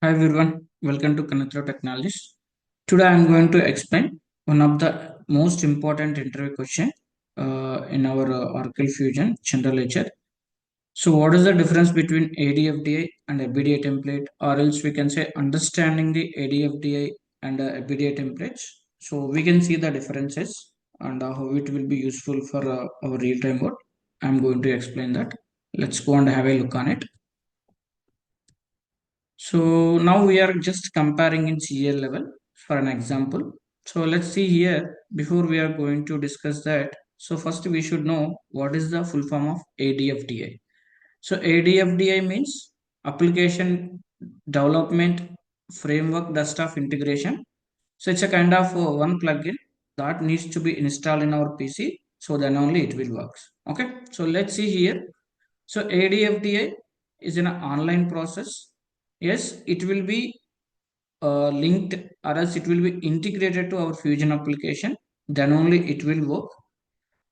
Hi everyone, welcome to Connector Technologies. Today I am going to explain one of the most important interview question in our Oracle Fusion general ledger. So what is the difference between ADFDI and FBDI template, or else we can say understanding the ADFDI and FBDI templates. So we can see the differences and how it will be useful for our real-time work. I am going to explain that. Let's go and have a look on it. So now we are just comparing in CL level for an example. So let's see here before we are going to discuss that. So first we should know what is the full form of ADFDI. So ADFDI means Application Development Framework Desktop Integration. So it's a kind of one plugin that needs to be installed in our PC. So then only it will work. Okay. So let's see here. So ADFDI is an online process. Yes, it will be linked or else it will be integrated to our Fusion application. Then only it will work.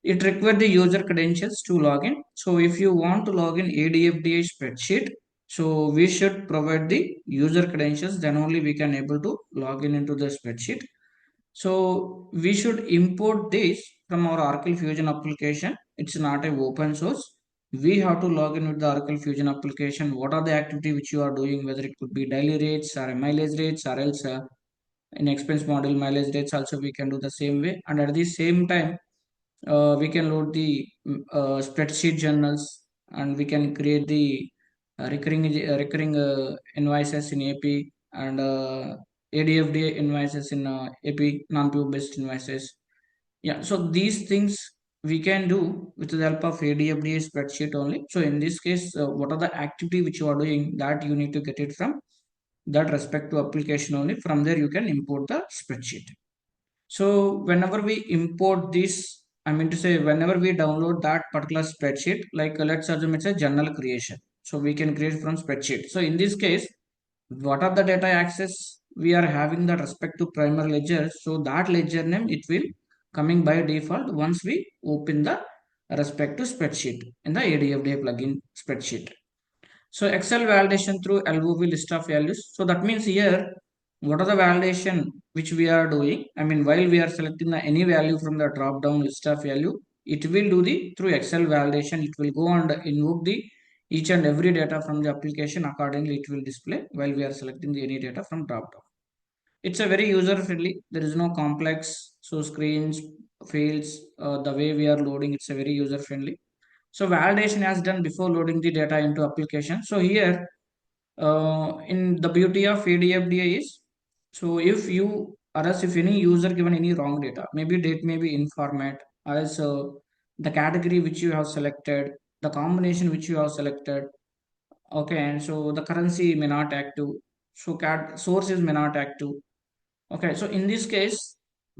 It requires the user credentials to log in. So if you want to log in ADFDI spreadsheet, so we should provide the user credentials. Then only we can able to log in into the spreadsheet. So we should import this from our Oracle Fusion application. It's not a open source. We have to log in with the Oracle Fusion application. What are the activity which you are doing, whether it could be daily rates or mileage rates or else in expense model mileage rates also we can do the same way. And at the same time, we can load the spreadsheet journals and we can create the recurring invoices in AP and ADFDA invoices in AP non-PO based invoices. Yeah, so these things we can do with the help of ADFDA spreadsheet only. So in this case, what are the activity which you are doing that you need to get it from that respect to application only. From there you can import the spreadsheet. So whenever we import this, I mean to say whenever we download that particular spreadsheet, like let's assume it's a journal creation. So we can create from spreadsheet. So in this case, what are the data access we are having that respect to primary ledger. So that ledger name it will coming by default once we open the respect to spreadsheet in the ADFDA plugin spreadsheet. So Excel validation through LOV list of values. So that means here, what are the validation which we are doing? I mean, while we are selecting the any value from the drop down list of value, it will do the through Excel validation. It will go and invoke the each and every data from the application. Accordingly, it will display while we are selecting the any data from drop down. It's a very user friendly. There is no complex so screens, fields. The way we are loading, it's a very user friendly. So validation has done before loading the data into application. So here, in the beauty of ADFDA is, so if you or else if any user given any wrong data, maybe date may be informat, or else the category which you have selected, the combination which you have selected, okay, and so the currency may not active, so cat sources may not active. Okay, so in this case,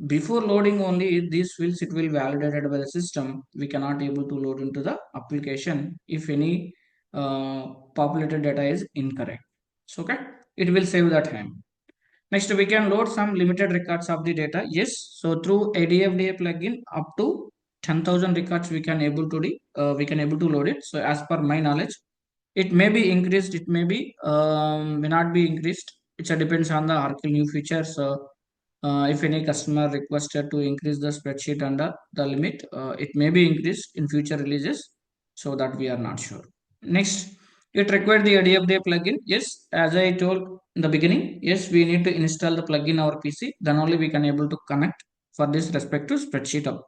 before loading only these fields, it will validated by the system. We cannot able to load into the application if any populated data is incorrect. So okay, it will save the time. Next, we can load some limited records of the data. Yes, so through ADFDA plugin, up to 10,000 records we can able to load it. So as per my knowledge, it may be increased, it may be may not be increased. It depends on the Oracle new features. If any customer requested to increase the spreadsheet under the limit, it may be increased in future releases. So that we are not sure. Next, it required the ADFDA plugin. Yes, as I told in the beginning, yes, we need to install the plugin our PC. Then only we can able to connect for this respect to spreadsheet up.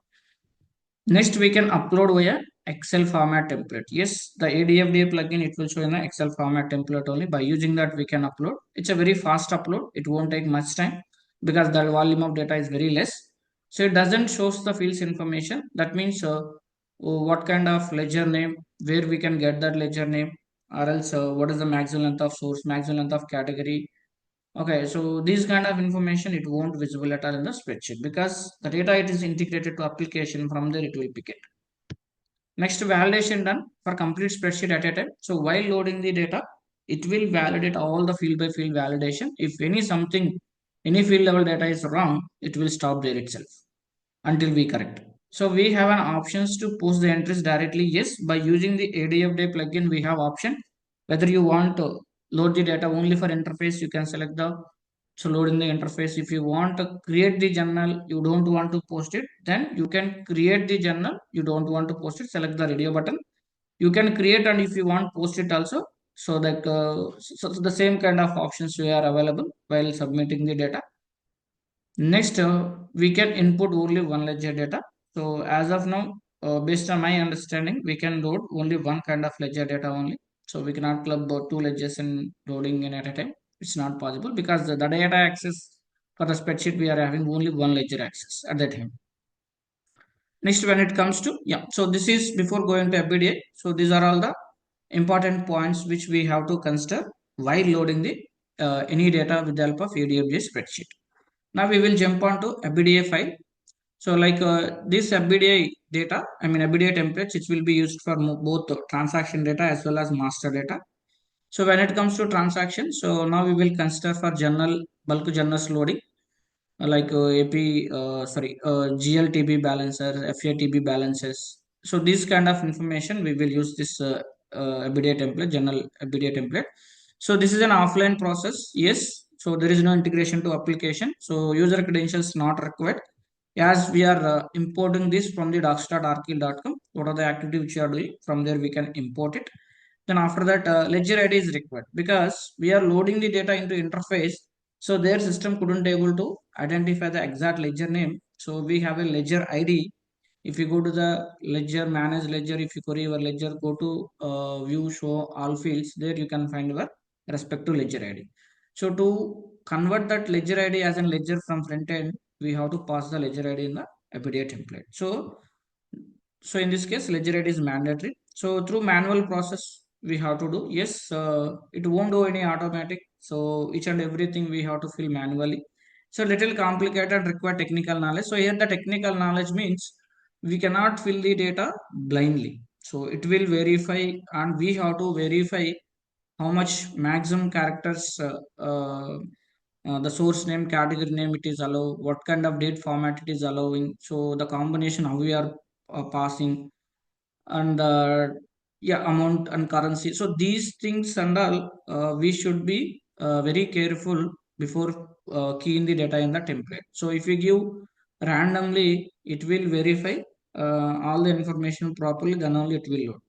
Next, we can upload via Excel format template. Yes, the ADFDA plugin, it will show in the Excel format template only. By using that, we can upload. It's a very fast upload. It won't take much time because the volume of data is very less. So it doesn't shows the fields information. That means what kind of ledger name, where we can get that ledger name, or else what is the maximum length of source, maximum length of category. Okay, so this kind of information it won't visible at all in the spreadsheet because the data it is integrated to application. From there it will pick it. Next, validation done for complete spreadsheet at a time. So while loading the data, it will validate all the field by field validation. If any field level data is wrong, it will stop there itself until we correct. So we have an options to post the entries directly. Yes, by using the ADFDA plugin, we have option whether you want load the data only for interface, you can select the, so load in the interface. If you want to create the journal, you don't want to post it, then you can create the journal, you don't want to post it, select the radio button. You can create, and if you want post it also. So that so the same kind of options we are available while submitting the data. Next, we can input only one ledger data. So as of now, based on my understanding, we can load only one kind of ledger data only. So we cannot club two ledgers in loading in at a time. It's not possible because the data access for the spreadsheet, we are having only one ledger access at that time. Next, when it comes to, yeah, so this is before going to FBDA. So these are all the important points which we have to consider while loading the any data with the help of ADFDI spreadsheet. Now we will jump on to FBDA file. So like this FBDI data, I mean FBDI templates, it will be used for both transaction data as well as master data. So when it comes to transaction, so now we will consider for journal, bulk journals loading, like GLTB balancer, FATB balances. So this kind of information we will use this FBDI template, general FBDI template. So this is an offline process. Yes. So there is no integration to application. So user credentials not required. As we are importing this from the docs.archive.com, what are the activity which you are doing? From there we can import it. Then after that, ledger ID is required because we are loading the data into interface. So their system couldn't able to identify the exact ledger name. So we have a ledger ID. If you go to the ledger, manage ledger, if you query your ledger, go to view, show all fields, there you can find your respective ledger ID. So to convert that ledger ID as a ledger from front end, we have to pass the ledger ID in the FBDI template. So in this case, ledger ID is mandatory. So through manual process, we have to do. Yes, it won't do any automatic. So each and everything we have to fill manually. So little complicated, require technical knowledge. So here the technical knowledge means we cannot fill the data blindly. So it will verify, and we have to verify how much maximum characters the source name, category name it is allow, what kind of date format it is allowing. So the combination how we are passing, and yeah, amount and currency. So these things and all we should be very careful before keying the data in the template. So if you give randomly, it will verify all the information properly, then only it will load.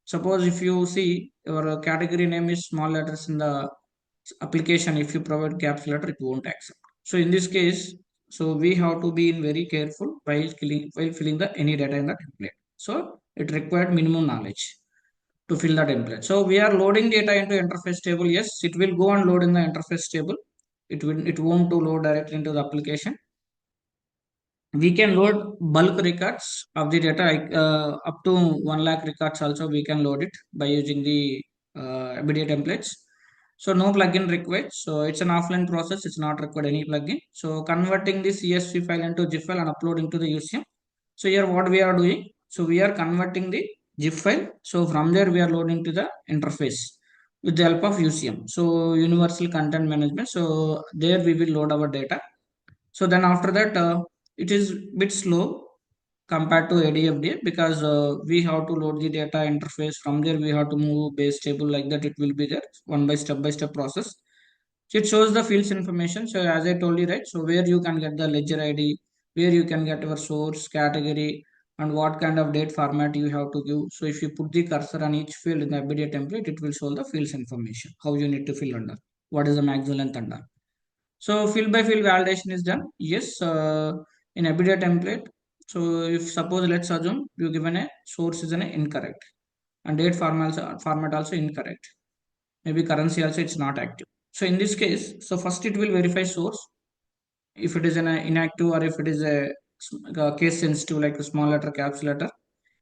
Suppose if you see your category name is small letters in the application, if you provide caps letter, it won't accept. So in this case, so we have to be in very careful while filling the any data in the template. So it required minimum knowledge to fill the template. So we are loading data into interface table. Yes, it will go and load in the interface table. It won't to load directly into the application. We can load bulk records of the data, like up to 1 lakh records also we can load it by using the FBDI templates. So no plugin required. So it's an offline process, it's not required any plugin. So converting this CSV file into GIF file and uploading to the UCM. So here what we are doing, so we are converting the GIF file. So from there we are loading to the interface with the help of UCM. So universal content management. So there we will load our data. So then after that, it is bit slow compared to ADFDA because we have to load the data interface. From there, we have to move base table, like that. It will be there one by step process. So it shows the fields information. So as I told you, right? So where you can get the ledger ID, where you can get your source category, and what kind of date format you have to give. So if you put the cursor on each field in the FBDA template, it will show the fields information, how you need to fill under, what is the maximum length under. So field by field validation is done. Yes, in FBDI template. So if suppose let's assume you given a source is an incorrect and date format also incorrect. Maybe currency also it's not active. So in this case, so first it will verify source if it is an inactive or if it is a case sensitive like a small letter caps letter.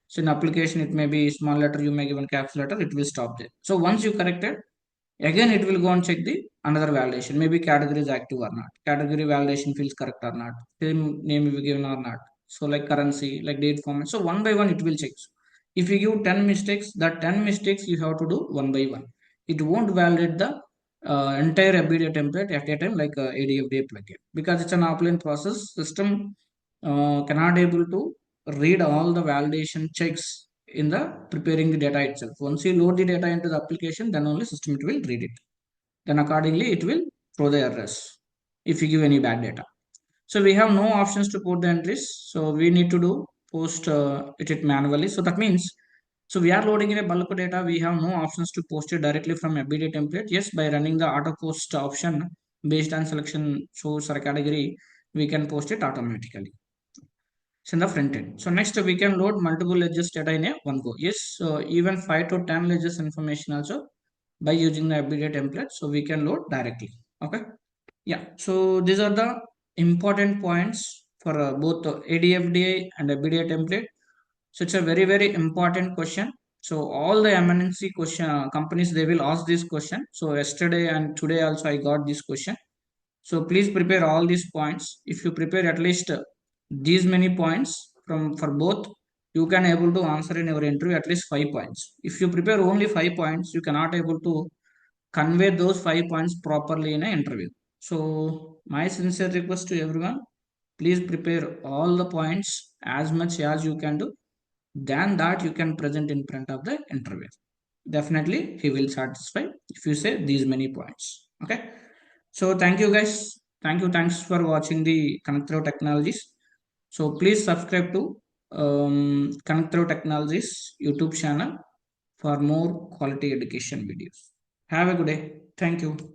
So in application it may be small letter, you may give a caps letter, it will stop there. So once you correct it, again, it will go and check the another validation. Maybe category is active or not. Category validation feels correct or not. Same name we given or not. So like currency, like date format. So one by one it will check. If you give 10 mistakes, that 10 mistakes you have to do one by one. It won't validate the entire FBDA template at a time like ADFDA plugin because it's an offline process. System cannot able to read all the validation checks in the preparing the data itself. Once you load the data into the application, then only system it will read it. then accordingly it will throw the errors if you give any bad data. So we have no options to put the entries. So we need to do post it manually. So that means, so we are loading in a bulk data. We have no options to post it directly from FBDI template. Yes, by running the auto post option based on selection source or category, we can post it automatically. It's in the front end. So next we can load multiple ledgers data in a one go. Yes, so even 5 to 10 ledgers information also by using the FBDI template. So we can load directly. Okay. Yeah, so these are the important points for both the ADFDI and FBDI template. So it's a very, very important question. So all the MNC question companies, they will ask this question. So yesterday and today also I got this question. So please prepare all these points. If you prepare at least these many points from for both, you can able to answer in your interview at least 5 points. If you prepare only 5 points, you cannot able to convey those 5 points properly in an interview. So my sincere request to everyone, please prepare all the points as much as you can do. Then that you can present in front of the interview. Definitely he will satisfy if you say these many points. Okay. So thank you guys. Thank you. Thanks for watching the Connect Through Technologies. So please subscribe to Connect Through Technologies YouTube channel for more quality education videos. Have a good day. Thank you.